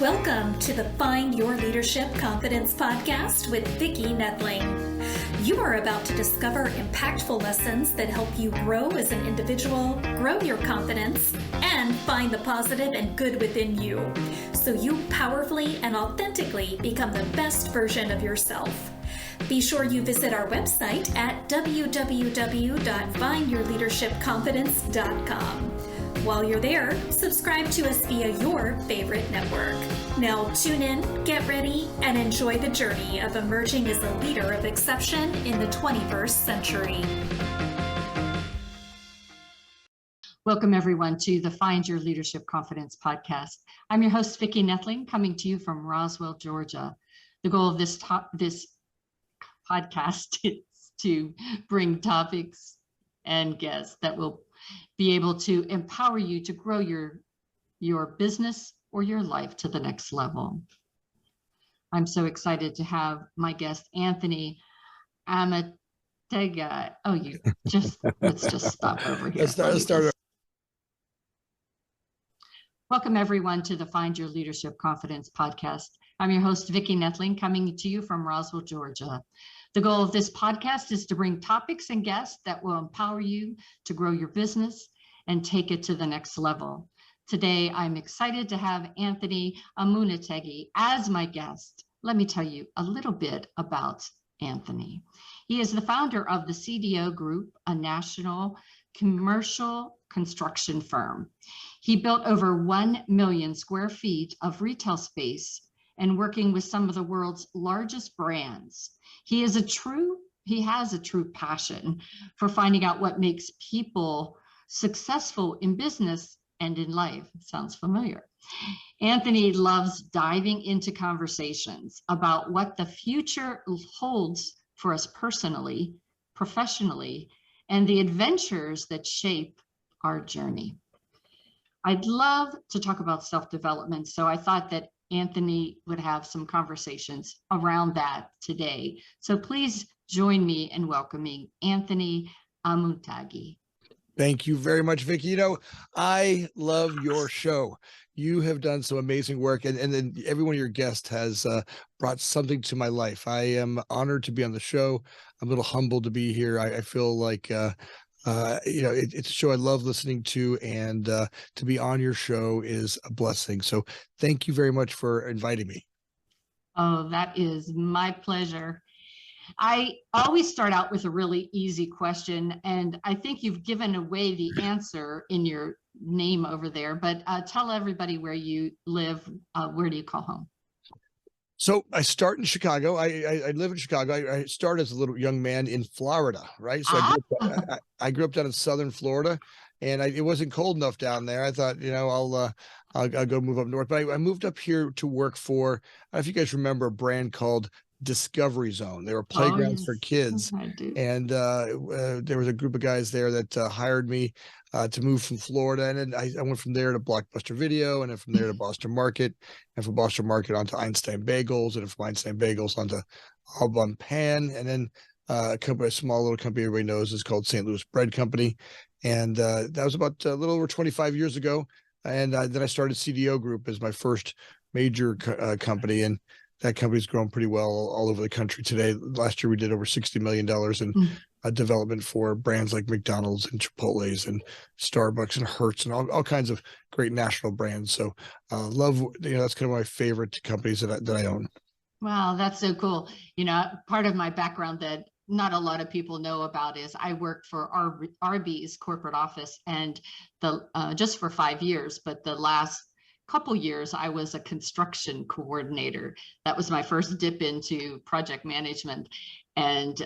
Welcome to the Find Your Leadership Confidence podcast with Vicki Netling. You are about to discover impactful lessons that help you grow as an individual, grow your confidence, and find the positive and good within you, so you powerfully and authentically become the best version of yourself. Be sure you visit our website at www.findyourleadershipconfidence.com. While you're there, subscribe to us via your favorite network. Now tune in, get ready, and enjoy the journey of emerging as a leader of exception in the 21st century. Welcome, everyone, to the Find Your Leadership Confidence podcast. I'm your host, Vicki Netling, coming to you from Roswell, Georgia. The goal of this podcast is to bring topics and guests that will be able to empower you to grow your business or your life to the next level. I'm so excited to have my guest, Anthony Amunategui. Oh, let's just stop over here. Let's start. Welcome, everyone, to the Find Your Leadership Confidence podcast. I'm your host, Vicki Netling, coming to you from Roswell, Georgia. The goal of this podcast is to bring topics and guests that will empower you to grow your business and take it to the next level. Today, I'm excited to have Anthony Amunategui as my guest. Let me tell you a little bit about Anthony. He is the founder of the CDO Group, a national commercial construction firm. He built over 1 million square feet of retail space and working with some of the world's largest brands. He has a true passion for finding out what makes people successful in business and in life. Sounds familiar. Anthony loves diving into conversations about what the future holds for us personally, professionally, and the adventures that shape our journey. I'd love to talk about self-development, so I thought that Anthony would have some conversations around that today. So please join me in welcoming Anthony Amunategui. Thank you very much, Vicki. You know, I love your show. You have done some amazing work, and then every one of your guests has brought something to my life. I am honored to be on the show. I'm a little humbled to be here. I feel like, it's a show I love listening to, and to be on your show is a blessing. So thank you very much for inviting me. Oh, that is my pleasure. I always start out with a really easy question, and I think you've given away the answer in your name over there, but tell everybody where you live. Where do you call home? So I start in Chicago. I live in Chicago. I started as a little young man in Florida, right? So I grew up down in southern Florida, and it wasn't cold enough down there. I thought, I'll go move up north. But I moved up here to work for, I don't know if you guys remember a brand called Discovery Zone. They were playgrounds for kids. I do. And there was a group of guys there that hired me to move from Florida. And then I went from there to Blockbuster Video, and then from there to Boston Market, and from Boston Market onto Einstein Bagels, and from Einstein Bagels onto Au Bon Pan, and then a small little company everybody knows is called St. Louis Bread Company. And that was about a little over 25 years ago. And then I started CDO Group as my first major company. And that company's grown pretty well all over the country today. Last year, we did over $60 million in development for brands like McDonald's and Chipotle's and Starbucks and Hertz and all kinds of great national brands. So love, that's kind of my favorite companies that I own. Wow, that's so cool. Part of my background that not a lot of people know about is I worked for Arby's corporate office, and just for 5 years, but the last couple years I was a construction coordinator. That was my first dip into project management, and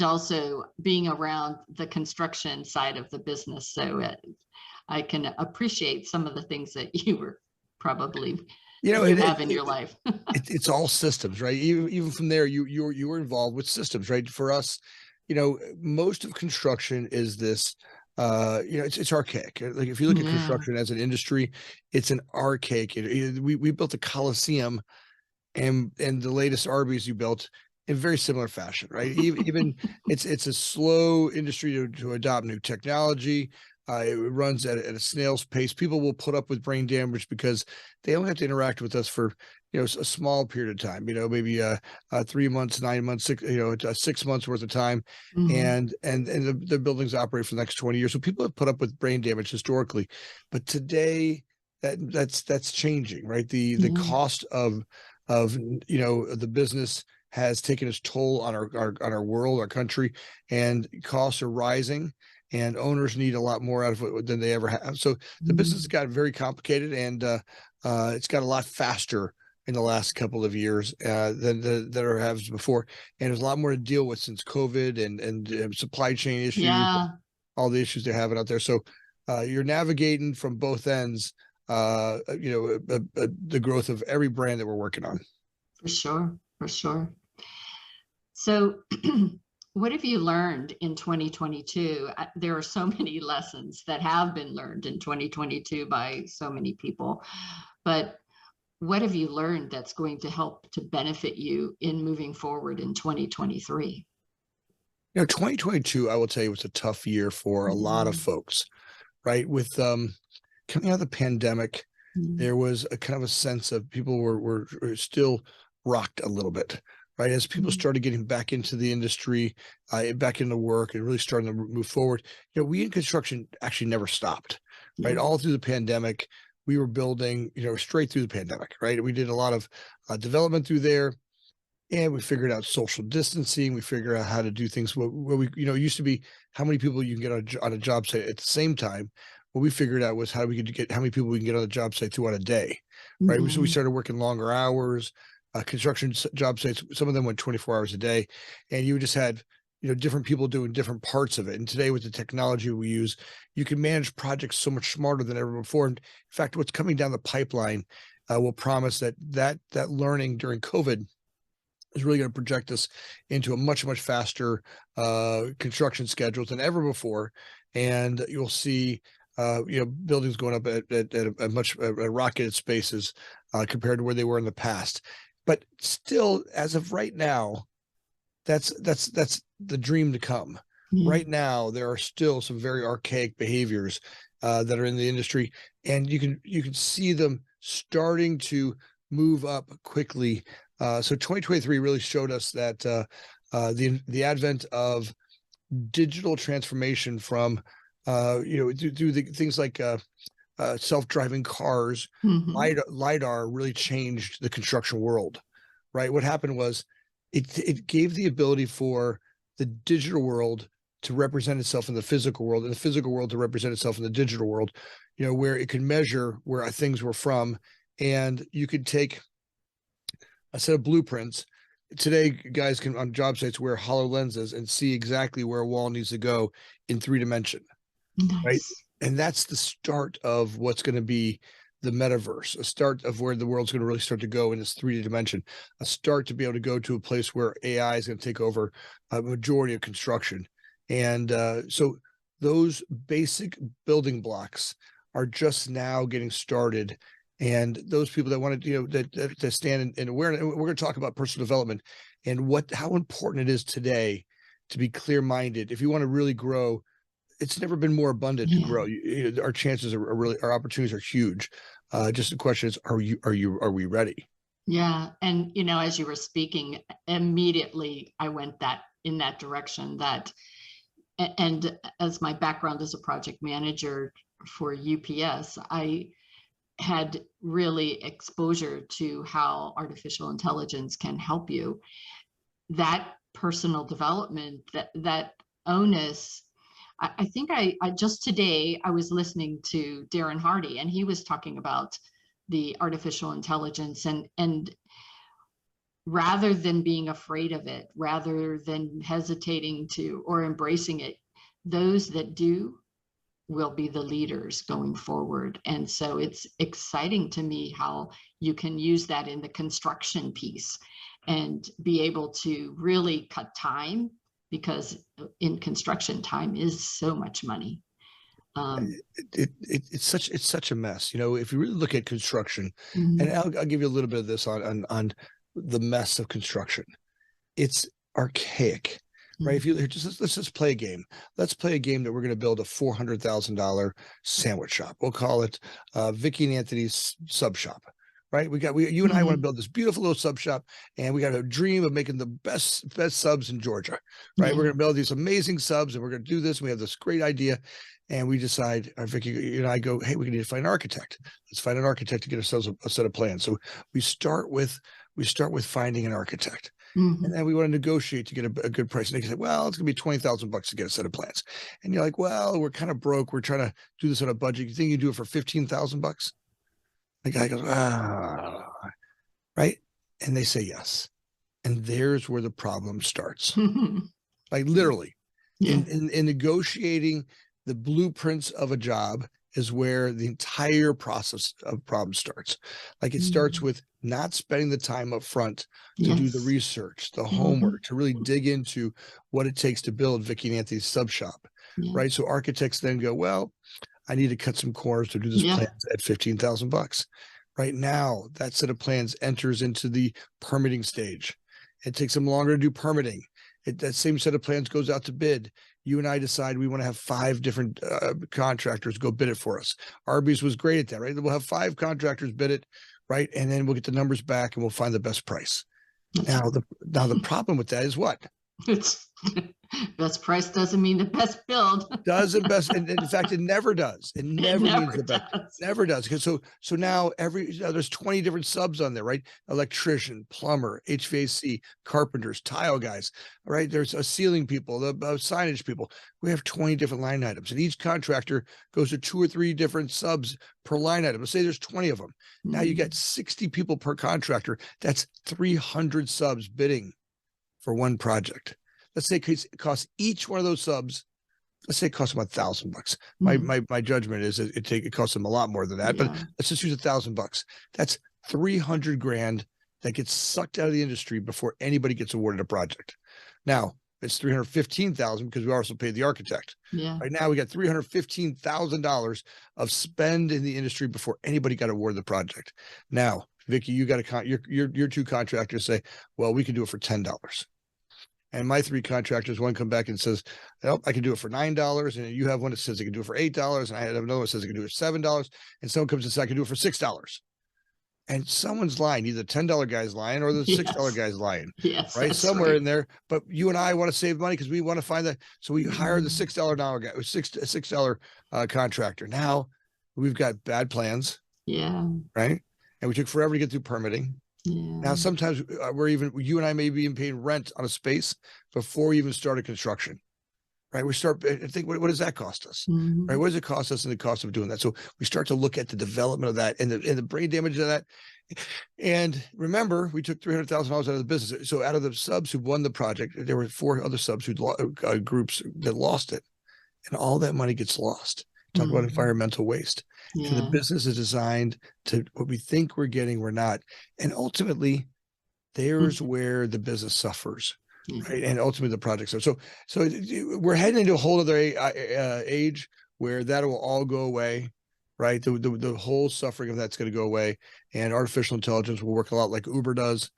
also being around the construction side of the business. So I can appreciate some of the things that you were probably have in your life. It's all systems, right? Even from there, you were involved with systems, right? For us, most of construction is this. It's archaic. Like if you look at construction as an industry, it's an archaic. We built a Coliseum, and the latest Arby's you built in very similar fashion, right? Even it's a slow industry to adopt new technology. It runs at a snail's pace. People will put up with brain damage because they only have to interact with us for, a small period of time, maybe 3 months, 9 months, 6 months worth of time. Mhm. And the buildings operate for the next 20 years. So people have put up with brain damage historically, but today that's changing, right? The Mhm. cost of the business has taken its toll on our world, our country, and costs are rising, and owners need a lot more out of it than they ever have. So the business has Mhm. got very complicated, and it's got a lot faster in the last couple of years than there has before, and there's a lot more to deal with since COVID and supply chain issues, Yeah, all the issues they're having out there. So you're navigating from both ends, the growth of every brand that we're working on. for sure. For sure. So, what have you learned in 2022? There are so many lessons that have been learned in 2022 by so many people, but what have you learned that's going to help to benefit you in moving forward in 2023? 2022, I will tell you, was a tough year for a lot of Mhm. folks, right? With coming out of the pandemic, Mhm. there was a kind of a sense of people were still rocked a little bit, right? As people Mhm. started getting back into the industry, back into work, and really starting to move forward. We in construction actually never stopped, right? Yeah. All through the pandemic, we were building, straight through the pandemic, right? We did a lot of development through there, and we figured out social distancing. We figured out how to do things. What we, it used to be how many people you can get on a job site at the same time. What we figured out was how we could get how many people we can get on the job site throughout a day, right? So we Mhm. started working longer hours. Construction job sites, some of them went 24 hours a day, and you just had different people doing different parts of it. And today, with the technology we use, you can manage projects so much smarter than ever before. And in fact, what's coming down the pipeline will promise that learning during COVID is really going to project us into a much faster construction schedules than ever before, and you'll see buildings going up at a much rocketed spaces compared to where they were in the past. But still, as of right now, that's the dream to come. Right Mhm. now, there are still some very archaic behaviors that are in the industry, and you can see them starting to move up quickly. So 2023 really showed us that the advent of digital transformation from through the things like self-driving cars, Mhm. lidar really changed the construction world, right? What happened was it gave the ability for the digital world to represent itself in the physical world, and the physical world to represent itself in the digital world, where it could measure where things were from, and you could take a set of blueprints. Today, guys can on job sites wear HoloLenses and see exactly where a wall needs to go in 3 dimension, right? Nice. And that's the start of what's going to be the metaverse, a start of where the world's going to really start to go in this 3D dimension, a start to be able to go to a place where AI is going to take over a majority of construction. And so those basic building blocks are just now getting started. And those people that want to, that stand in awareness, we're going to talk about personal development and how important it is today to be clear-minded. If you want to really grow, it's never been more abundant to Yeah. grow. Our chances are really, our opportunities are huge. Just the question is, are we ready? Yeah. And, as you were speaking, immediately I went in that direction and as my background as a project manager for UPS, I had really exposure to how artificial intelligence can help you. That personal development, that onus. I think I just today I was listening to Darren Hardy, and he was talking about the artificial intelligence, and rather than being afraid of it, rather than hesitating to or embracing it, those that do will be the leaders going forward. And so it's exciting to me how you can use that in the construction piece and be able to really cut time, because in construction, time is so much money. Um, It's such a mess. If you really look at construction, and mhm. I'll give you a little bit of this on the mess of construction. It's archaic. right? If you let's just play a game. Let's play a game that we're going to build a $400,000 sandwich shop. We'll call it Vicki and Anthony's Sub Shop. Right? You and I want to build this beautiful little sub shop, and we got a dream of making the best subs in Georgia. Right? Yeah. We're going to build these amazing subs, and we're going to do this. We have this great idea, and we decide, Vicki, you and I go, hey, we need to find an architect. Let's find an architect to get ourselves a set of plans. So we start with finding an architect. And then we want to negotiate to get a good price. And they say, well, it's going to be $20,000 to get a set of plans. And you're like, well, we're kind of broke. We're trying to do this on a budget. You think you do it for $15,000? The guy goes, right? And they say yes. And there's where the problem starts. Like literally, in negotiating the blueprints of a job is where the entire process of problem starts. Like it starts with not spending the time up front to do the research, the homework, to really dig into what it takes to build Vicki and Anthony's sub shop, right? So architects then go, well, I need to cut some corners to do this plan at $15,000. Right now, that set of plans enters into the permitting stage. It takes them longer to do permitting. That same set of plans goes out to bid. You and I decide we want to have 5 different contractors go bid it for us. Arby's was great at that, right? We'll have 5 contractors bid it, right? And then we'll get the numbers back and we'll find the best price. Now the problem with that is what? It's best price doesn't mean the best build. Doesn't best, and in fact, it never does. It never means the best. Never does. Because so now there's 20 different subs on there, right? Electrician, plumber, HVAC, carpenters, tile guys, right? There's a ceiling people, the signage people. We have 20 different line items, and each contractor goes to 2 or 3 different subs per line item. Let's say there's 20 of them. Now you got 60 people per contractor. That's 300 subs bidding for one project. Let's say it costs each one of those subs. Let's say it costs them $1,000. My judgment is it costs them a lot more than that, but let's just use $1,000. That's 300 grand that gets sucked out of the industry before anybody gets awarded a project. Now it's 315,000 because we also paid the architect. Right now we got $315,000 of spend in the industry before anybody got awarded the project. Now, Vicki, you got your 2 contractors say, well, we can do it for $10. And my 3 contractors, one come back and says, oh, I can do it for $9. And you have one that says I can do it for $8. And I have another one that says I can do it for $7. And someone comes and says I can do it for $6. And someone's lying. Either the $10 guy's lying or the $6 guy's lying. Right? Somewhere in there. But you and I want to save money because we want to find that. So we hire the $6 guy, $6 contractor. Now we've got bad plans. Right? And we took forever to get through permitting. Now, sometimes you and I may be paying rent on a space before we even started construction, right? We start to think, what does that cost us, right? What does it cost us and the cost of doing that? So we start to look at the development of that and the brain damage of that. And remember, we took $300,000 out of the business. So out of the subs who won the project, there were 4 other subs groups that lost it, and all that money gets lost. Talk about environmental waste. And the business is designed to what we think we're getting, we're not. And ultimately, there's where the business suffers, right? And ultimately the projects are. So we're heading into a whole other age where that will all go away, right? The whole suffering of that's going to go away. And artificial intelligence will work a lot like Uber does.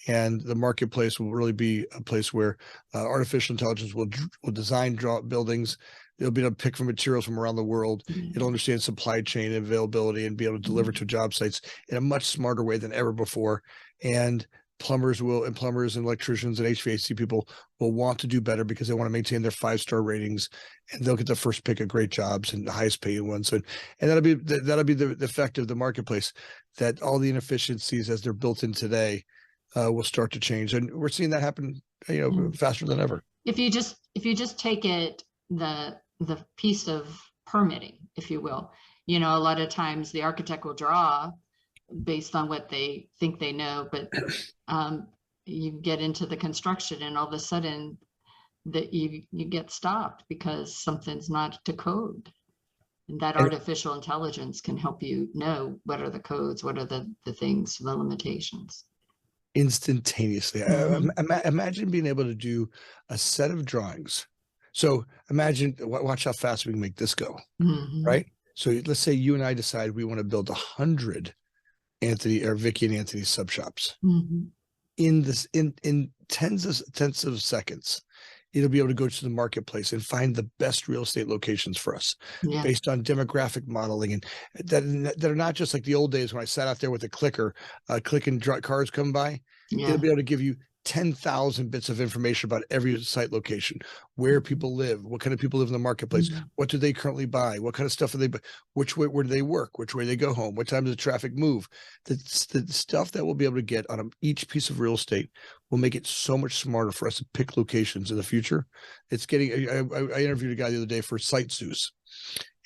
And the marketplace will really be a place where artificial intelligence will design buildings. It'll be able to pick from materials from around the world. It'll understand supply chain availability and be able to deliver to job sites in a much smarter way than ever before. And plumbers and electricians and HVAC people will want to do better because they want to maintain their 5-star ratings, and they'll get the first pick of great jobs and the highest paying ones. And that'll be the effect of the marketplace, that all the inefficiencies as they're built in today will start to change. And we're seeing that happen, faster than ever. If you just take it, the piece of permitting, if you will, a lot of times the architect will draw based on what they think they know, but you get into the construction and all of a sudden that you get stopped because something's not to code. And that artificial intelligence can help you know what are the codes, what are the things, the limitations. Instantaneously. Imagine being able to do a set of drawings. So imagine, watch how fast we can make this go, right? So let's say you and I decide we want to build 100 Vicki and Anthony sub shops in tens of seconds. it'll be able to go to the marketplace and find the best real estate locations for us based on demographic modeling, and that are not just like the old days when I sat out there with a clicker, clicking cars come by. It'll be able to give you 10,000 bits of information about every site location, where people live, what kind of people live in the marketplace, what do they currently buy, what kind of stuff are they, which way, where do they work, which way they go home, what time does the traffic move. The stuff that we'll be able to get on each piece of real estate will make it so much smarter for us to pick locations in the future. It's getting, I interviewed a guy the other day for Site Zeus,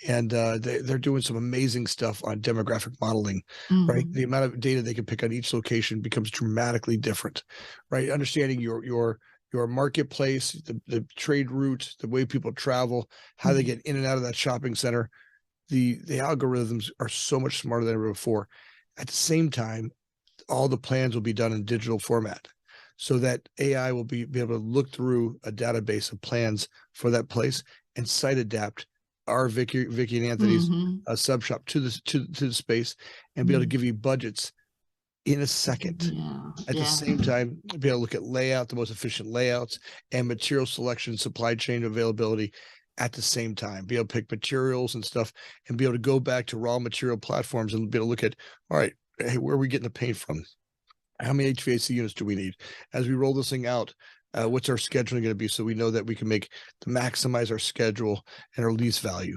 and they're doing some amazing stuff on demographic modeling, right? The amount of data they can pick on each location becomes dramatically different, right? Understanding your marketplace, the trade route, the way people travel, how they get in and out of that shopping center. The algorithms are so much smarter than ever before. At the same time, all the plans will be done in digital format, so that AI will be able to look through a database of plans for that place and site adapt our Vicki and Anthony's sub shop to the space, and be able to give you budgets in a second. At the same time, be able to look at layout, the most efficient layouts, and material selection, supply chain availability at the same time. Be able to pick materials and stuff, and be able to go back to raw material platforms and be able to look at, all right, hey, where are we getting the paint from? How many HVAC units do we need? As we roll this thing out, what's our scheduling going to be, so we know that we can maximize our schedule and our lease value.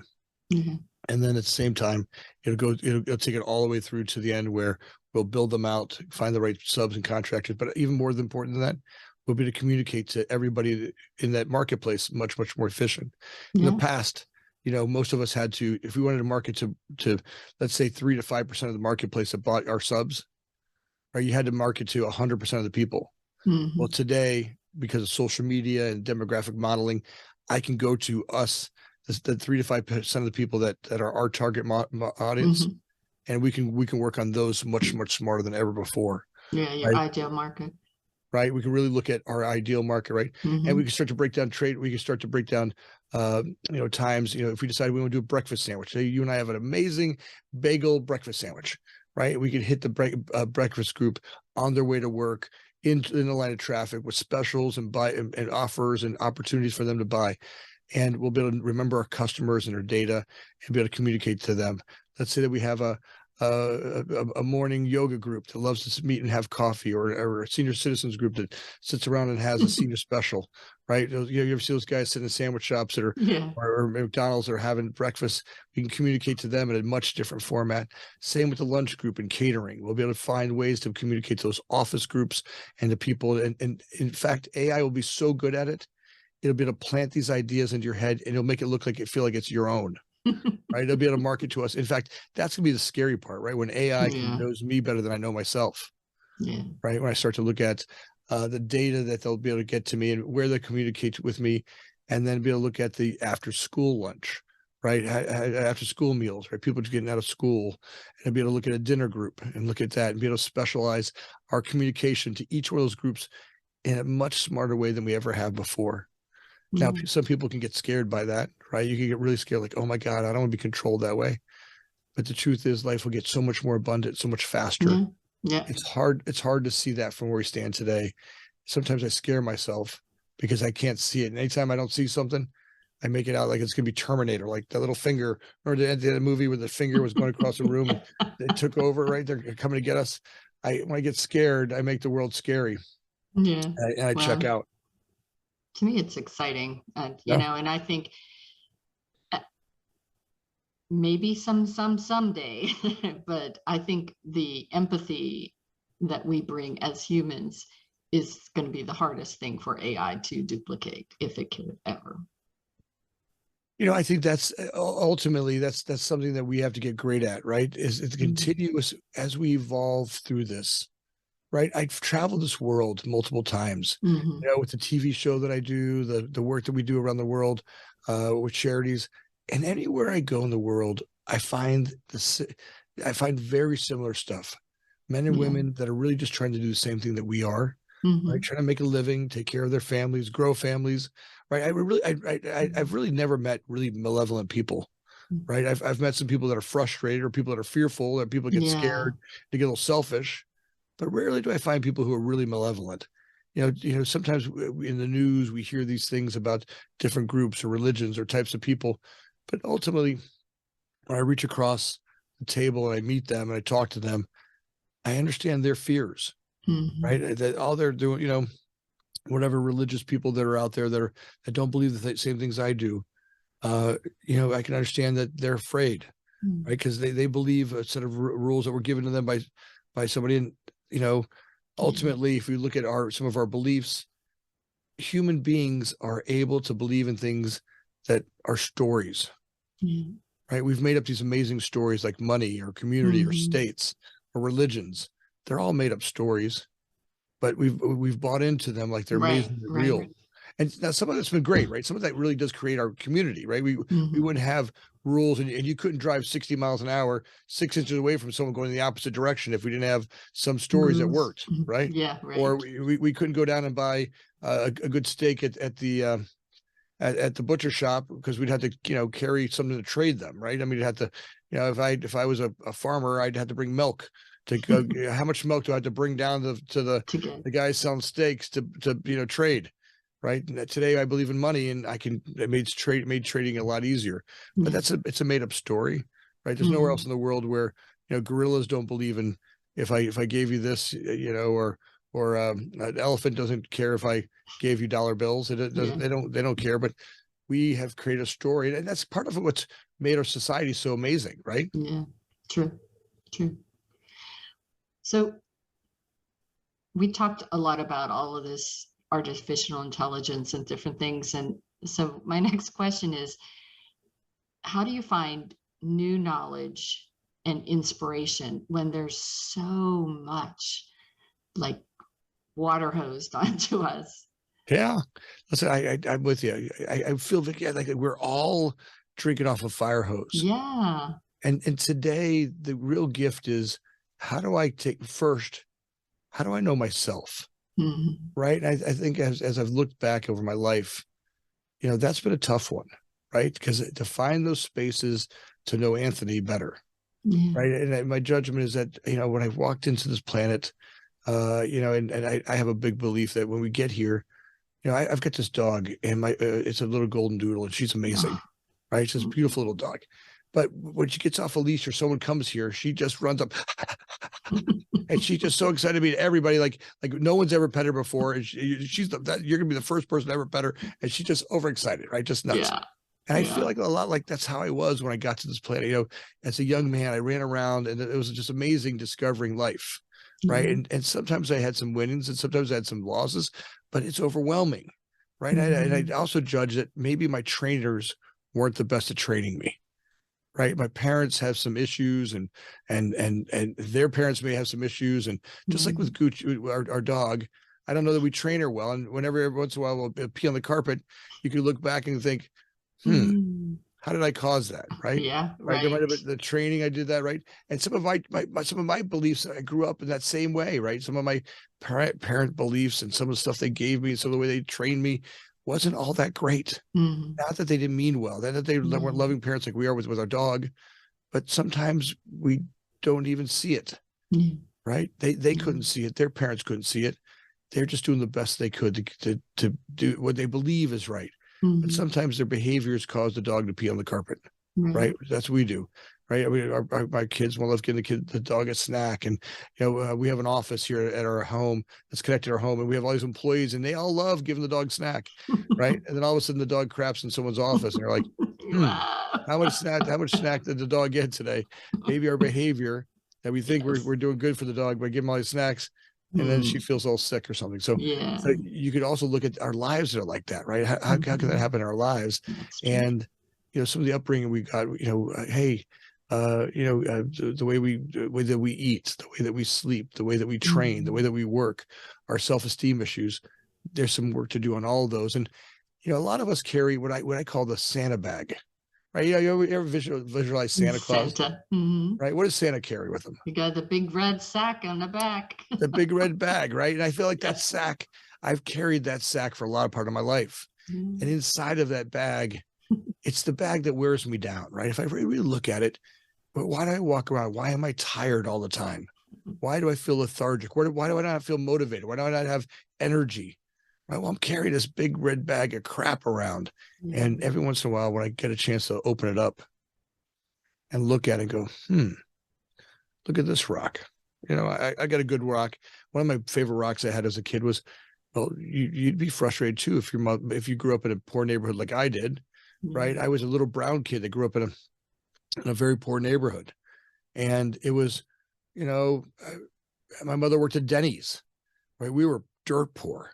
And then at the same time, it'll take it all the way through to the end, where we'll build them out, find the right subs and contractors. But even more important than that, we'll be able to communicate to everybody in that marketplace much more efficient. In the past, most of us had to, if we wanted to market to let's say 3 to 5% of the marketplace that bought our subs, or you had to market to 100% of the people. Well, today, because of social media and demographic modeling, I can go to us, the 3 to 5% of the people that are our target audience, and we can work on those much smarter than ever before. Your ideal market. Right, we can really look at our ideal market, right? And we can start to break down trade. We can start to break down, times. If we decide we want to do a breakfast sandwich, say you and I have an amazing bagel breakfast sandwich, right? We could hit the breakfast group on their way to work, in the line of traffic, with specials and and offers and opportunities for them to buy. And we'll be able to remember our customers and their data and be able to communicate to them. Let's say that we have a morning yoga group that loves to meet and have coffee, or a senior citizens group that sits around and has a senior special, right? You ever see those guys sitting in sandwich shops that are, or McDonald's, are having breakfast? We can communicate to them in a much different format. Same with the lunch group and catering. We'll be able to find ways to communicate to those office groups and the people. And in fact, AI will be so good at it, it'll be able to plant these ideas into your head, and it'll make it look like feel like it's your own. Right, it'll be able to market to us. In fact, that's gonna be the scary part, right? When AI knows me better than I know myself. Right, when I start to look at the data that they'll be able to get to me and where they communicate with me, and then be able to look at the after school lunch, right? After school meals, right? People just getting out of school, and be able to look at a dinner group and look at that, and be able to specialize our communication to each one of those groups in a much smarter way than we ever have before. Now, some people can get scared by that, right? You can get really scared, like, oh my God, I don't want to be controlled that way. But the truth is, life will get so much more abundant, so much faster. It's hard to see that from where we stand today. Sometimes I scare myself because I can't see it. And anytime I don't see something, I make it out like it's going to be Terminator, like that little finger, or the end of the movie where the finger was going across the room and they took over, right? They're coming to get us. When I get scared, I make the world scary. And I check out. To me, it's exciting, and and I think maybe someday, but I think the empathy that we bring as humans is going to be the hardest thing for AI to duplicate, if it could ever. I think that's ultimately that's something that we have to get great at, right? It's continuous as we evolve through this. Right, I've traveled this world multiple times. With the TV show that I do, the work that we do around the world with charities, and anywhere I go in the world, I find very similar stuff. Men and women that are really just trying to do the same thing that we are, right? Trying to make a living, take care of their families, grow families, right? I've really never met really malevolent people, right? I've met some people that are frustrated, or people that are fearful, or people get scared, they get a little selfish. But rarely do I find people who are really malevolent. sometimes in the news, we hear these things about different groups or religions or types of people, but ultimately when I reach across the table and I meet them and I talk to them, I understand their fears, right? That all they're doing, whatever religious people that are out there that don't believe the same things I do, I can understand that they're afraid, right? Because they believe a set of rules that were given to them by somebody. And, ultimately, if we look at some of our beliefs, human beings are able to believe in things that are stories, right? We've made up these amazing stories like money or community or states or religions. They're all made up stories, but we've bought into them like they're amazing and real. And now some of that's been great, right? Some of that really does create our community, right? We wouldn't have rules, and you couldn't drive 60 miles an hour 6 inches away from someone going in the opposite direction if we didn't have some stories that worked, right? Yeah, right. Or we couldn't go down and buy a good steak at the butcher shop because we'd have to carry something to trade them, right? I mean, you'd have to, if I was a farmer, I'd have to bring milk to go. How much milk do I have to bring down to the guys selling steaks to trade, right? And today I believe in money, and it made trading a lot easier. But it's a made up story, right? There's nowhere else in the world where gorillas don't believe in if I gave you this, or an elephant doesn't care if I gave you dollar bills. They don't care. But we have created a story, and that's part of what's made our society so amazing, right? Yeah, true. So we talked a lot about all of this artificial intelligence and different things. And so my next question is, how do you find new knowledge and inspiration when there's so much like water hosed onto us? Yeah. Listen, I'm with you. I feel, Vicki, like we're all drinking off a fire hose. Yeah. And today the real gift is, how do I know myself? Right. And I think as I've looked back over my life, that's been a tough one, right? Because to find those spaces to know Anthony better, right? And my judgment is that, when I walked into this planet, and I have a big belief that when we get here, I've got this dog, and it's a little golden doodle, and she's amazing, right? She's this beautiful little dog. But when she gets off a leash or someone comes here, she just runs up and she's just so excited to meet everybody. Like no one's ever pet her before. And you're going to be the first person to ever pet her. And she's just overexcited, right? Just nuts. Yeah. And I feel like a lot like that's how I was when I got to this planet. As a young man, I ran around, and it was just amazing discovering life, right? And sometimes I had some winnings, and sometimes I had some losses, but it's overwhelming, right? And I also judge that maybe my trainers weren't the best at training me. Right. My parents have some issues, and their parents may have some issues. And just like with Gucci, our dog, I don't know that we train her well. And every once in a while we'll pee on the carpet, you can look back and think, how did I cause that? Right. Yeah. Right. There might have been the training. I did that. Right. And some of my beliefs, I grew up in that same way. Right. Some of my parent beliefs and some of the stuff they gave me, some of the way they trained me wasn't all that great. Not that they didn't mean well, not that they weren't loving parents like we are with our dog, but sometimes we don't even see it, right? They couldn't see it. Their parents couldn't see it. They're just doing the best they could to do what they believe is right. But sometimes their behaviors cause the dog to pee on the carpet, right? That's what we do. Right. I mean, my kids will love giving the dog a snack. And, we have an office here at our home that's connected to our home. And we have all these employees, and they all love giving the dog snack. Right. And then all of a sudden the dog craps in someone's office, and they're like, how much snack did the dog get today? Maybe our behavior that we think we're doing good for the dog by giving all these snacks. And then she feels all sick or something. So you could also look at our lives that are like that. Right. How can that happen in our lives? And, some of the upbringing we got, hey, the way that we eat, the way that we sleep, the way that we train, the way that we work, our self-esteem issues, there's some work to do on all of those. And, a lot of us carry what I call the Santa bag, right? You ever visualize Santa Claus? Right? What does Santa carry with him? You got the big red sack on the back. The big red bag, right? And I feel like that sack, I've carried that sack for a lot of part of my life. And inside of that bag, it's the bag that wears me down, right? If I really look at it, but why do I walk around? Why am I tired all the time? Why do I feel lethargic? Why do I not feel motivated? Why do I not have energy? Right? Well, I'm carrying this big red bag of crap around. And every once in a while, when I get a chance to open it up and look at it and go, look at this rock. I got a good rock. One of my favorite rocks I had as a kid was, well, you'd be frustrated too if you grew up in a poor neighborhood like I did, right? I was a little brown kid that grew up in a very poor neighborhood. And it was, my mother worked at Denny's, right? We were dirt poor,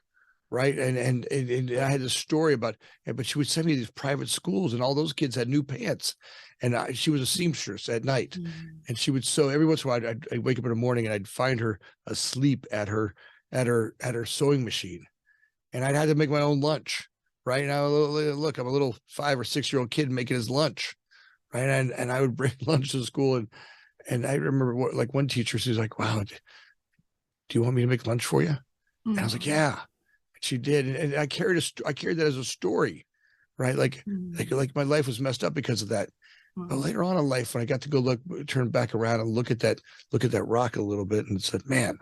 right? And I had this story about, but she would send me to these private schools, and all those kids had new pants, and she was a seamstress at night, and she would sew. Every once in a while, I'd wake up in the morning and I'd find her asleep at her sewing machine, and I'd had to make my own lunch, right? And look, I'm a little 5 or 6 year old kid making his lunch, right? And I would bring lunch to school, and I remember one teacher, she was like, "Wow, do you want me to make lunch for you?" And I was like, "Yeah." And she did, and I carried that as a story, right? Like my life was messed up because of that. But later on in life, when I got to turn back around and look at that rock a little bit, and said, "Man,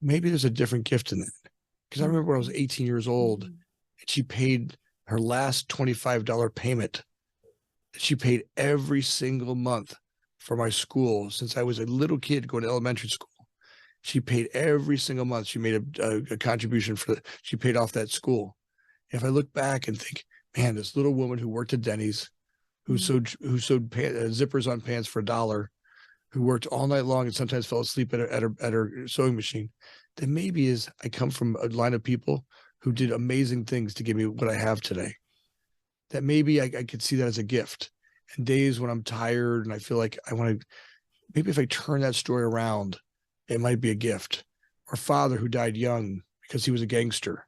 maybe there's a different gift in it." Because I remember when I was 18 years old, and she paid her last $25 payment. She paid every single month for my school since I was a little kid going to elementary school. She paid every single month. She made a contribution she paid off that school. If I look back and think, man, this little woman who worked at Denny's, who sewed zippers on pants for $1, who worked all night long and sometimes fell asleep at her sewing machine, then maybe I come from a line of people who did amazing things to give me what I have today. That maybe I could see that as a gift. And days when I'm tired and I feel like I want to, maybe if I turn that story around, it might be a gift. Or a father who died young because he was a gangster,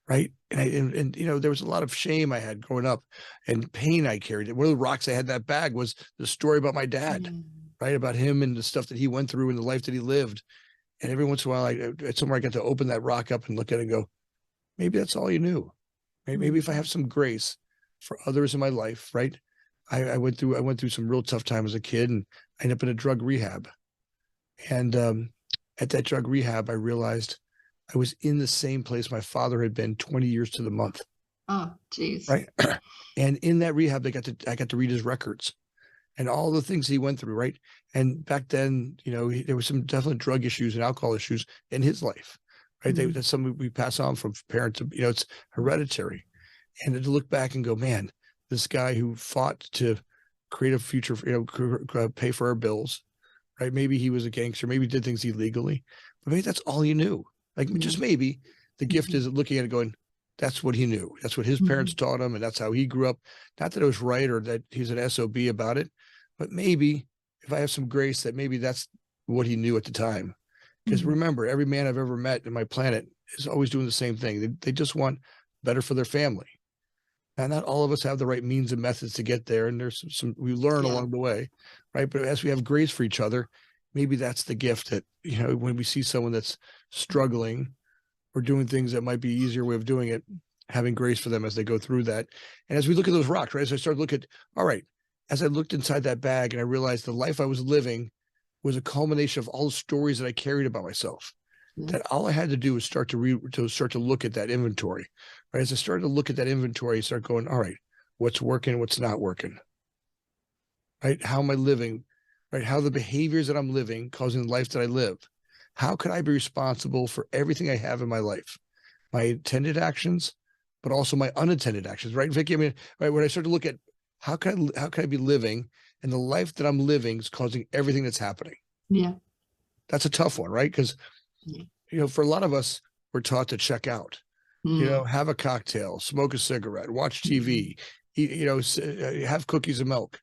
right? And there was a lot of shame I had growing up and pain I carried. One of the rocks I had in that bag was the story about my dad, right? About him and the stuff that he went through and the life that he lived. And every once in a while, somewhere I got to open that rock up and look at it and go, maybe that's all you knew. Maybe if I have some grace for others in my life, right? I went through some real tough time as a kid, and I ended up in a drug rehab. And at that drug rehab, I realized I was in the same place my father had been 20 years to the month. Oh, geez. Right. And in that rehab, I got to read his records and all the things he went through. Right. And back then, there was some definite drug issues and alcohol issues in his life. Right. That's something we pass on from parents. It's hereditary. And to look back and go, man, this guy who fought to create a future, pay for our bills, right? Maybe he was a gangster, maybe he did things illegally, but maybe that's all he knew. Like just maybe the gift is looking at it going, that's what he knew. That's what his parents taught him. And that's how he grew up. Not that it was right or that he's an SOB about it, but maybe if I have some grace, that maybe that's what he knew at the time. Because remember, every man I've ever met in my planet is always doing the same thing. They just want better for their family. And not all of us have the right means and methods to get there. And there's some we learn along the way, right? But as we have grace for each other, maybe that's the gift that, when we see someone that's struggling or doing things that might be easier way of doing it, having grace for them as they go through that. And as we look at those rocks, right? As I started to look at, all right, as I looked inside that bag and I realized the life I was living was a culmination of all the stories that I carried about myself. That all I had to do was start to look at that inventory. Right? As I started to look at that inventory, I start going, all right, what's working, what's not working? Right? How am I living? Right? How are the behaviors that I'm living causing the life that I live? How could I be responsible for everything I have in my life? My intended actions, but also my unintended actions, right, Vicki? I mean, right, when I start to look at how can I be living, and the life that I'm living is causing everything that's happening. Yeah. That's a tough one, right? Because for a lot of us, we're taught to check out, have a cocktail, smoke a cigarette, watch TV, eat, have cookies and milk,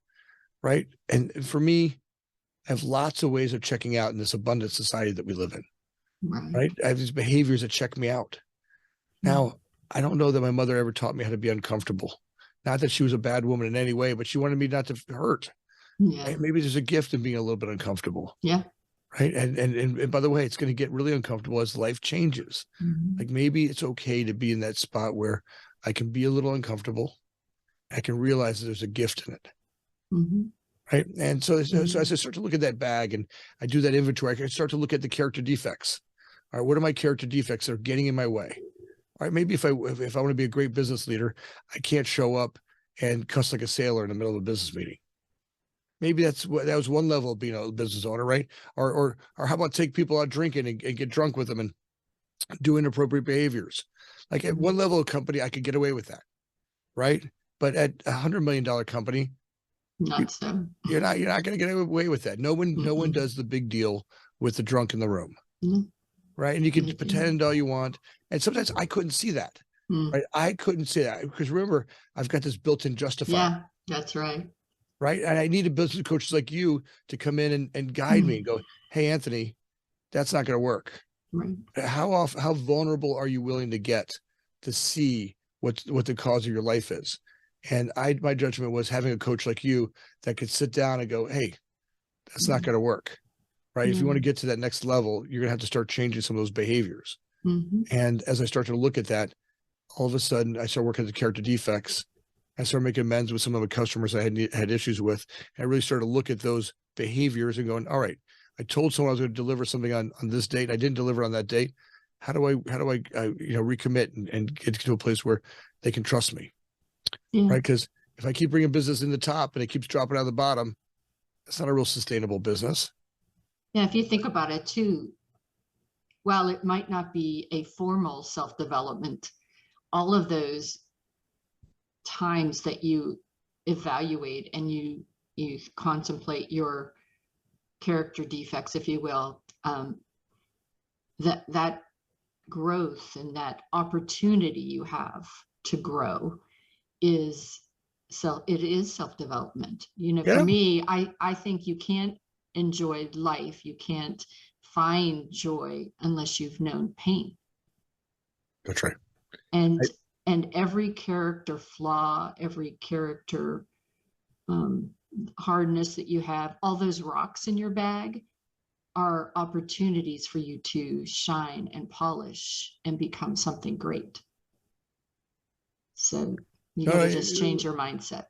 right? And for me, I have lots of ways of checking out in this abundant society that we live in, right? I have these behaviors that check me out. Now, I don't know that my mother ever taught me how to be uncomfortable. Not that she was a bad woman in any way, but she wanted me not to hurt. Yeah. Right? Maybe there's a gift in being a little bit uncomfortable. Yeah. Right. And by the way, it's going to get really uncomfortable as life changes. Like maybe it's okay to be in that spot where I can be a little uncomfortable. I can realize that there's a gift in it. right? And so as I start to look at that bag and I do that inventory, I can start to look at the character defects. All right, what are my character defects that are getting in my way? All right, maybe if I want to be a great business leader, I can't show up and cuss like a sailor in the middle of a business meeting. Maybe that was one level of being a business owner, right? Or how about take people out drinking and get drunk with them and do inappropriate behaviors? Like at one level of company, I could get away with that, right? But at $100 million company, Not so. you're not going to get away with that. No one does the big deal with the drunk in the room, right? And you can pretend all you want, and sometimes I couldn't see that, right? I couldn't see that because remember, I've got this built-in justifier. Yeah, that's right. Right. And I needed business coaches like you to come in and guide me and go, hey, Anthony, that's not going to work. Right. How vulnerable are you willing to get to see what the cause of your life is? And my judgment was having a coach like you that could sit down and go, hey, that's not going to work. Right. If you want to get to that next level, you're going to have to start changing some of those behaviors. And as I started to look at that, all of a sudden I started working at the character defects. I started making amends with some of the customers I had issues with. And I really started to look at those behaviors and going, all right, I told someone I was going to deliver something on this date. I didn't deliver on that date. How do I recommit and get to a place where they can trust me? Right. Because if I keep bringing business in the top and it keeps dropping out of the bottom, that's not a real sustainable business. Yeah. If you think about it too, while it might not be a formal self-development, all of those times that you evaluate and you contemplate your character defects, if you will, that growth and that opportunity you have to grow is self-development. For me, I think you can't enjoy life, you can't find joy unless you've known pain. That's right. And every character flaw, every character hardness that you have, all those rocks in your bag are opportunities for you to shine and polish and become something great. So you got to just change your mindset.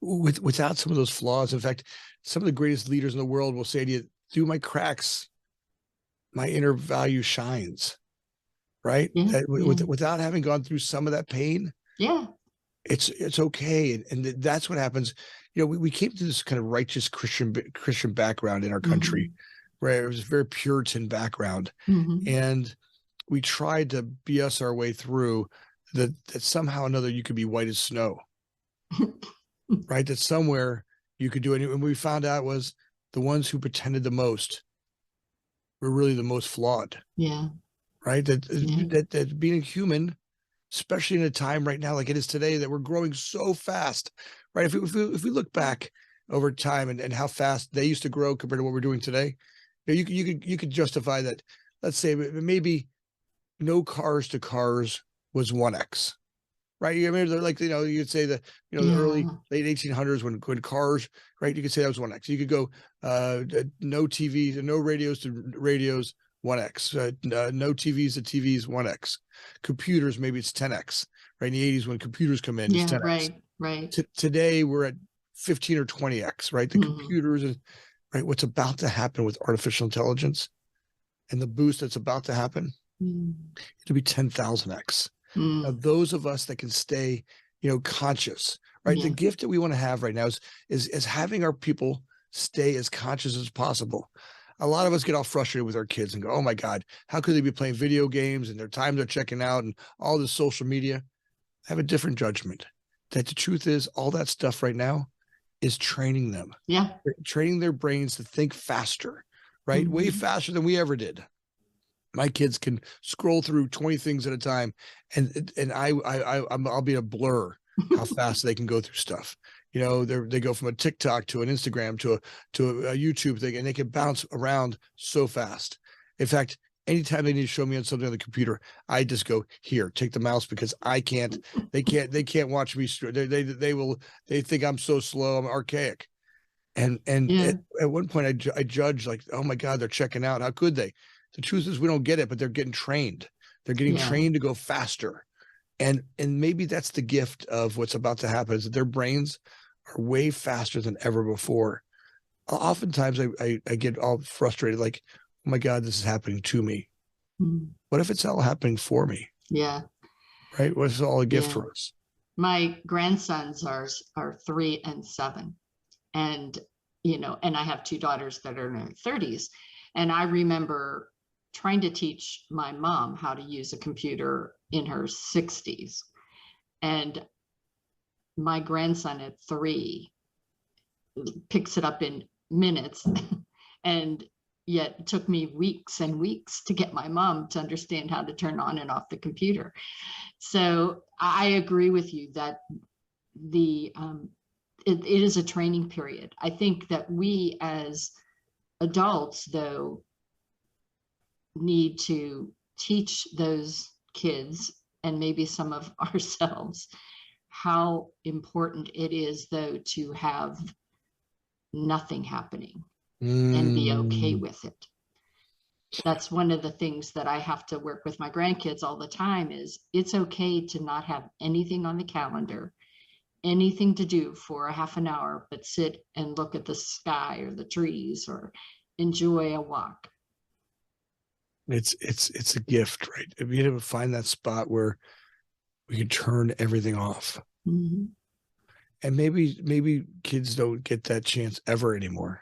Without some of those flaws, in fact, some of the greatest leaders in the world will say to you, through my cracks, my inner value shines. Right. Without having gone through some of that pain. Yeah. It's okay. And that's what happens. We came to this kind of righteous Christian background in our country, where it was a very Puritan background. And we tried to BS our way through that somehow or another you could be white as snow. Right. That somewhere you could do it. And what we found out was the ones who pretended the most were really the most flawed. Yeah. Right. That being a human, especially in a time right now like it is today, that we're growing so fast. Right. If we look back over time and how fast they used to grow compared to what we're doing today, you could justify that. Let's say maybe no cars to cars was 1x. Right. I mean, like, you could say the early late 1800s when cars, right. You could say that was 1x. You could go no TVs and no radios to radios, 1x, no TVs to TVs, 1x. Computers, maybe it's 10x, right? In the 80s when computers come in, it's 10x. Right. Today we're at 15 or 20x, right? The computers, right? What's about to happen with artificial intelligence and the boost that's about to happen, it'll be 10,000x. Now, those of us that can stay, conscious, right? The gift that we want to have right now is having our people stay as conscious as possible. A lot of us get all frustrated with our kids and go, oh my God, how could they be playing video games and their time they're checking out and all this social media? I have a different judgment that the truth is all that stuff right now is training them. Yeah. Training their brains to think faster, right? Way faster than we ever did. My kids can scroll through 20 things at a time and I'll be a blur how fast they can go through stuff. They go from a TikTok to an Instagram to a YouTube thing, and they can bounce around so fast. In fact, anytime they need to show me on something on the computer, I just go, here, take the mouse, because I can't. They can't watch me. They think I'm so slow. I'm archaic. And at one point, I judge like, oh my God, they're checking out. How could they? The truth is, we don't get it, but they're getting trained. They're getting trained to go faster. And maybe that's the gift of what's about to happen, is that their brains are way faster than ever before. oftentimes I get all frustrated, like, oh my God, this is happening to me. What if it's all happening for me? Yeah. Right? What if it's all a gift Yeah. for us? My grandsons are 3 and 7. And, and I have 2 daughters that are in their 30s. And I remember trying to teach my mom how to use a computer in her 60s. And my grandson at 3 picks it up in minutes. And yet it took me weeks and weeks to get my mom to understand how to turn on and off the computer. So I agree with you that it is a training period. I think that we as adults, though, need to teach those kids and maybe some of ourselves how important it is, though, to have nothing happening and be okay with it. That's one of the things that I have to work with my grandkids all the time is it's okay to not have anything on the calendar, anything to do for a half an hour, but sit and look at the sky or the trees or enjoy a walk. It's a gift, right? If you able to find that spot where we can turn everything off. Mm-hmm. And maybe kids don't get that chance ever anymore.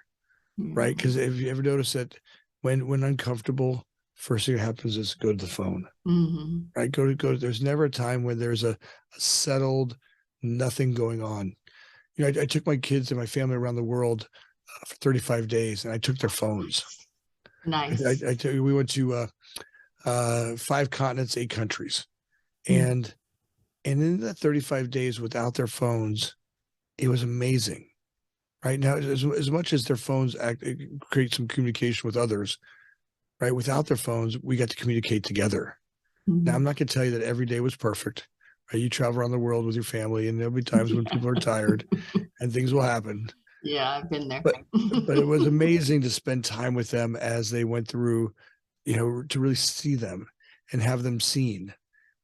Mm-hmm. Right? Because if you ever notice that when uncomfortable, first thing that happens is go to the phone. Mm-hmm. Right? Go to. There's never a time when there's a settled nothing going on. I took my kids and my family around the world for 35 days, and I took their phones. Nice. I tell you, we went to 5 continents, 8 countries, and in that 35 days without their phones, it was amazing. Right now, as much as their phones create some communication with others, right? Without their phones, we got to communicate together. Mm-hmm. Now, I'm not going to tell you that every day was perfect. Right? You travel around the world with your family, and there'll be times when people are tired, and things will happen. Yeah, I've been there. But it was amazing to spend time with them as they went through, to really see them and have them seen,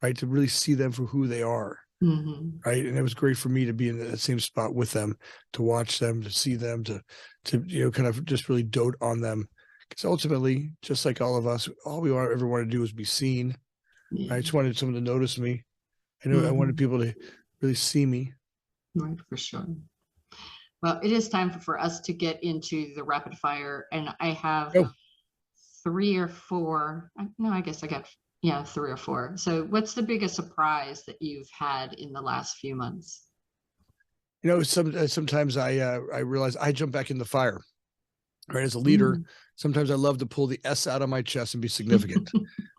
right? To really see them for who they are. Mm-hmm. Right. And it was great for me to be in the same spot with them, to watch them, to see them, to kind of just really dote on them. Because ultimately, just like all of us, all we ever want to do is be seen. Yeah. I just wanted someone to notice me. I wanted people to really see me. Right, for sure. Well, it is time for us to get into the rapid fire. And I have 3 or 4. No, I guess I got 3 or 4. So what's the biggest surprise that you've had in the last few months? Sometimes I realize I jump back in the fire. Right. As a leader, sometimes I love to pull the S out of my chest and be significant.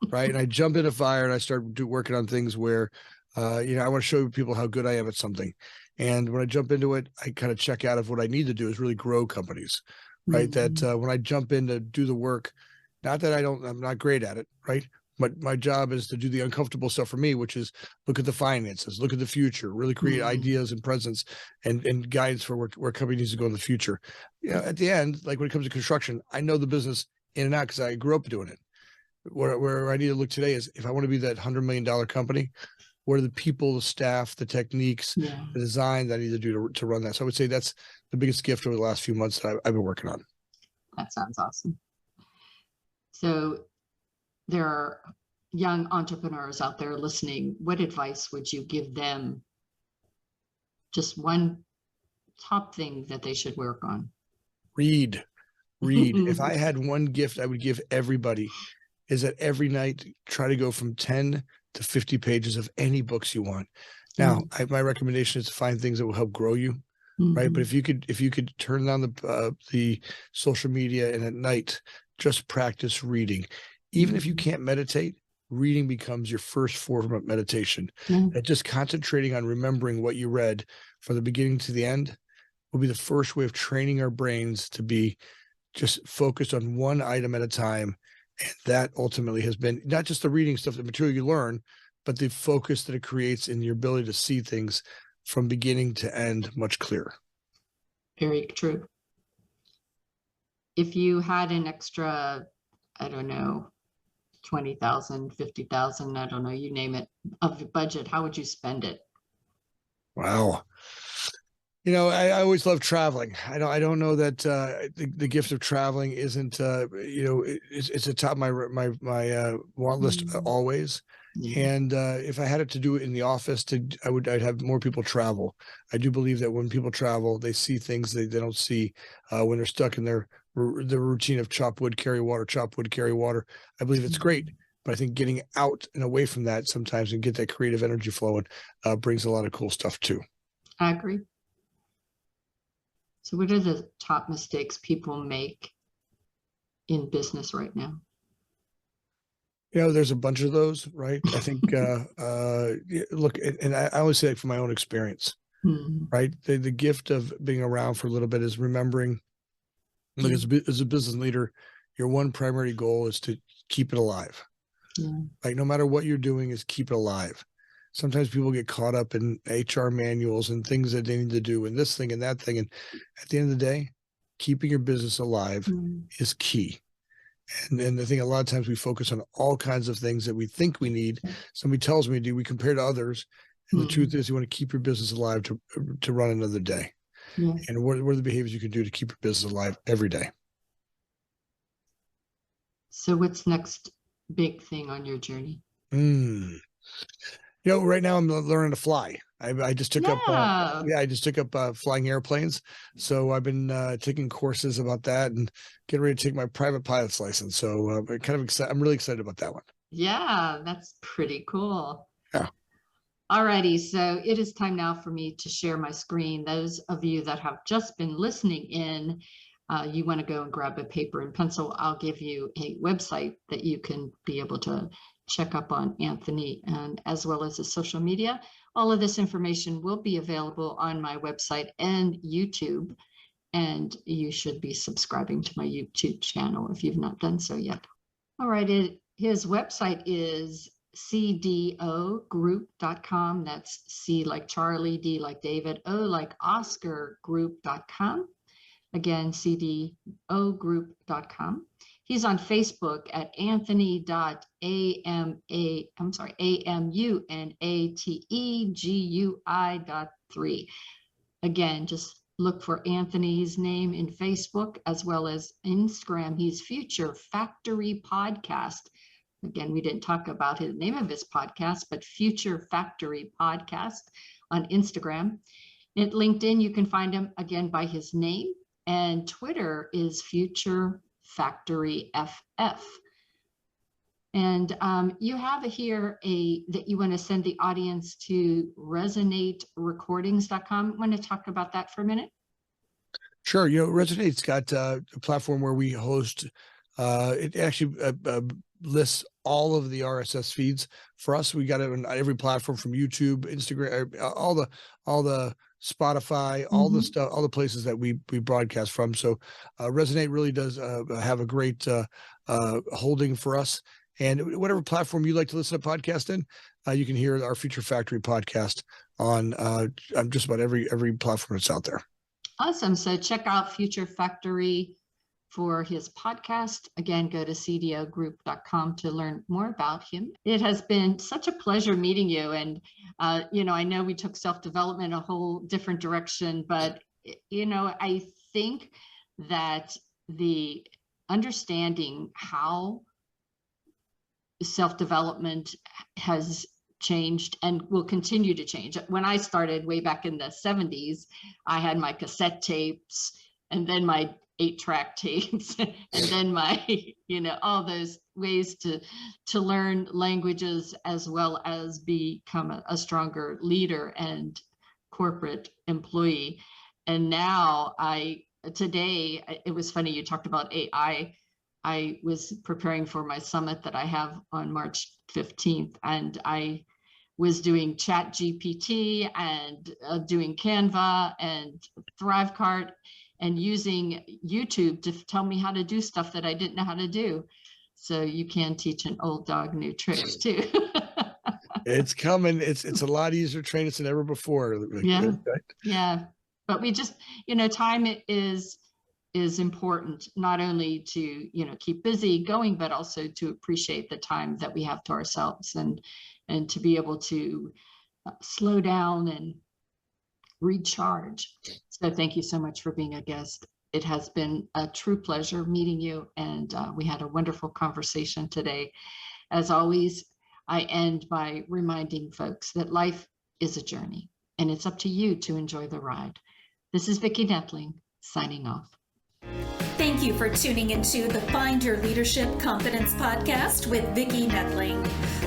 Right. And I jump into fire and I start working on things where, I want to show people how good I am at something. And when I jump into it, I kind of check out of what I need to do is really grow companies. Right. That when I jump in to do the work, not that I'm not great at it. Right. But my job is to do the uncomfortable stuff for me, which is look at the finances, look at the future, really create ideas and presence and guidance for where company needs to go in the future. At the end, like when it comes to construction, I know the business in and out because I grew up doing it. Where I need to look today is if I want to be that $100 million company, what are the people, the staff, the techniques, the design that I need to do to run that? So I would say that's the biggest gift over the last few months that I've been working on. That sounds awesome. So there are young entrepreneurs out there listening. What advice would you give them? Just one top thing that they should work on. Read. If I had one gift I would give everybody is that every night try to go from 10 to 50 pages of any books you want. Now, my recommendation is to find things that will help grow you. Right. But if you could turn down the social media and at night, just practice reading. Even if you can't meditate, reading becomes your first form of meditation. And just concentrating on remembering what you read from the beginning to the end will be the first way of training our brains to be just focused on one item at a time. And that ultimately has been not just the reading stuff, the material you learn, but the focus that it creates in your ability to see things from beginning to end much clearer. Very true. If you had an extra, I don't know, 20,000, 50,000, I don't know, you name it, of the budget, how would you spend it? Wow. I always love traveling. I don't know that the gift of traveling isn't it's atop my want list always. Yeah. And if I had it to do it in the office, I'd have more people travel. I do believe that when people travel, they see things they don't see when they're stuck in the routine of chop wood, carry water, chop wood, carry water. I believe it's great, but I think getting out and away from that sometimes and get that creative energy flowing brings a lot of cool stuff too. I agree. So what are the top mistakes people make in business right now? There's a bunch of those, right? I think, look, and I always say it from my own experience, right? The gift of being around for a little bit is remembering, look, as a business leader, your one primary goal is to keep it alive. Yeah. Like no matter what you're doing is keep it alive. Sometimes people get caught up in HR manuals and things that they need to do and this thing and that thing. And at the end of the day, keeping your business alive is key. And the thing, a lot of times we focus on all kinds of things that we think we need. Somebody tells me to do, we compare to others. And the truth is you want to keep your business alive to run another day. Yes. And what are the behaviors you can do to keep your business alive every day? So what's next big thing on your journey? Right now I'm learning to fly. I just took up flying airplanes. So I've been taking courses about that and getting ready to take my private pilot's license. So I'm really excited about that one. Yeah, that's pretty cool. Yeah. Alrighty, so it is time now for me to share my screen. Those of you that have just been listening in, you want to go and grab a paper and pencil. I'll give you a website that you can be able to check up on Anthony, and as well as his social media. All of this information will be available on my website and YouTube, and you should be subscribing to my YouTube channel if you've not done so yet. All right, his website is cdogroup.com. That's C like Charlie, D like David, O like Oscar group.com. Again, cdogroup.com. He's on Facebook at Amunategui.3. Again, just look for Anthony's name in Facebook as well as Instagram. He's Future Factory Podcast. Again, we didn't talk about the name of his podcast, but Future Factory Podcast on Instagram. At LinkedIn, you can find him again by his name, and Twitter is Future Factory FF. And you have here that you want to send the audience to resonaterecordings.com. Want to talk about that for a minute? Sure. Resonate's got a platform where we host. It actually lists all of the RSS feeds for us. We got it on every platform from YouTube, Instagram, all the Spotify, all the stuff, all the places that we broadcast from. So Resonate really does have a great holding for us. And whatever platform you like to listen to podcast in, you can hear our Future Factory podcast on just about every platform that's out there. Awesome. So check out Future Factory for his podcast. Again, go to cdogroup.com to learn more about him. It has been such a pleasure meeting you. And, I know we took self-development a whole different direction, but, I think that the understanding how self-development has changed and will continue to change. When I started way back in the 70s, I had my cassette tapes and then my 8-track tapes and then my, all those ways to learn languages as well as become a stronger leader and corporate employee. And now today, it was funny, you talked about AI. I was preparing for my summit that I have on March 15th, and I was doing Chat GPT and doing Canva and Thrivecart and using YouTube to tell me how to do stuff that I didn't know how to do. So you can teach an old dog new tricks too. It's coming. It's a lot easier to train us than ever before. Yeah. Yeah. But we just, time is important, not only to, keep busy going, but also to appreciate the time that we have to ourselves and to be able to slow down and recharge. So thank you so much for being a guest. It has been a true pleasure meeting you, and we had a wonderful conversation today. As always, I end by reminding folks that life is a journey, and it's up to you to enjoy the ride. This is Vicki Nettling, signing off. Thank you for tuning into the Find Your Leadership Confidence podcast with Vicki Nettling,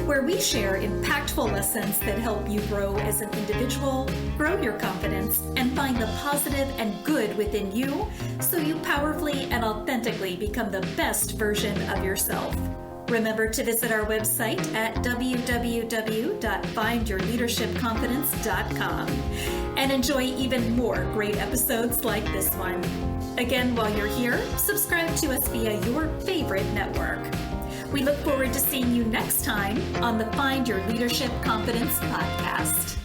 where we share impactful lessons that help you grow as an individual, grow your confidence, and find the positive and good within you so you powerfully and authentically become the best version of yourself. Remember to visit our website at www.findyourleadershipconfidence.com and enjoy even more great episodes like this one. Again, while you're here, subscribe to us via your favorite network. We look forward to seeing you next time on the Find Your Leadership Confidence podcast.